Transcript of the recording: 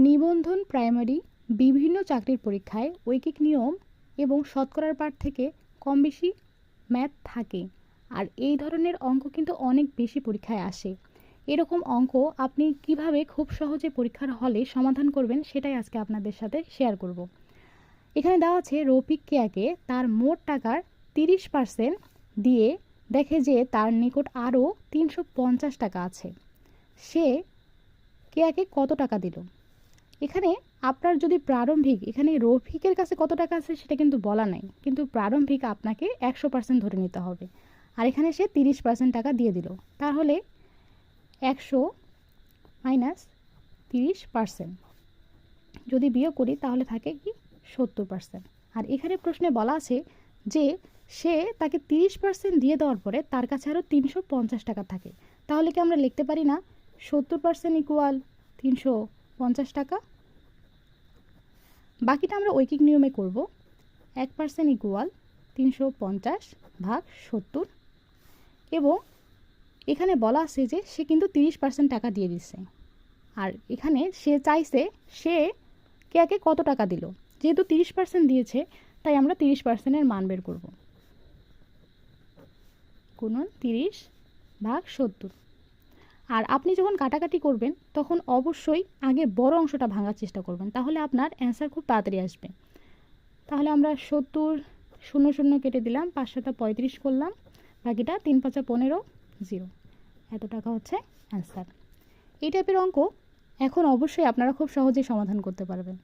নিবন্ধন প্রাইমারি বিভিন্ন চাকরির পরীক্ষায় ঐকিক নিয়ম এবং শতকরার পাঠ থেকে কম বেশি ম্যাথ থাকে। আর এই ধরনের অঙ্ক কিন্তু অনেক বেশি পরীক্ষায় আসে। এরকম অঙ্ক আপনি কিভাবে খুব সহজে পরীক্ষার হলে সমাধান করবেন সেটাই আজকে আপনাদের সাথে শেয়ার করব। এখানে দেওয়া আছে রফিক কেয়াকে তার মোট টাকার 30% দিয়ে দেখে যে তার নিকট আরও 350 টাকা আছে। সে কেয়াকে কত টাকা দিল? এখানে আপনার যদি প্রারম্ভিক, এখানে রফিকের কাছে কত টাকা আছে সেটা কিন্তু বলা নাই, কিন্তু প্রারম্ভিক আপনাকে 100% ধরে নিতে হবে। আর এখানে সে 30% টাকা দিয়ে দিল, তাহলে 100 মাইনাস 30% যদি বিয়োগ করি তাহলে থাকে কি 70%। আর এখানে প্রশ্নে বলা আছে যে সে তাকে 30% দিয়ে দেওয়ার পরে তার কাছে আরও 350 টাকা থাকে। তাহলে কি আমরা লিখতে পারি না 70% ইকুয়াল 350 টাকা? বাকিটা আমরা ঐকিক নিয়মে করব। 1% ইকুয়াল 350 ভাগ 70, এবং এখানে বলা আছে যে সে কিন্তু 30% টাকা দিয়ে দিচ্ছে। আর এখানে সে চাইছে সে কেয়াকে কত টাকা দিল। যেহেতু 30% দিয়েছে তাই আমরা 30%-এর মান বের করব। গুণন 30 ভাগ 70। আর আপনি যখন কাটাকাটি করবেন তখন অবশ্যই আগে বড় অংশটা ভাঙার চেষ্টা করবেন, তাহলে আপনার অ্যান্সার খুব তাড়াতাড়ি আসবে। তাহলে আমরা 70 শূন্য শূন্য কেটে দিলাম, 5 7 35 করলাম, বাকিটা 3 5 15 0। এত টাকা হচ্ছে অ্যান্সার। এই টাইপের অঙ্ক এখন অবশ্যই আপনারা খুব সহজেই সমাধান করতে পারবেন।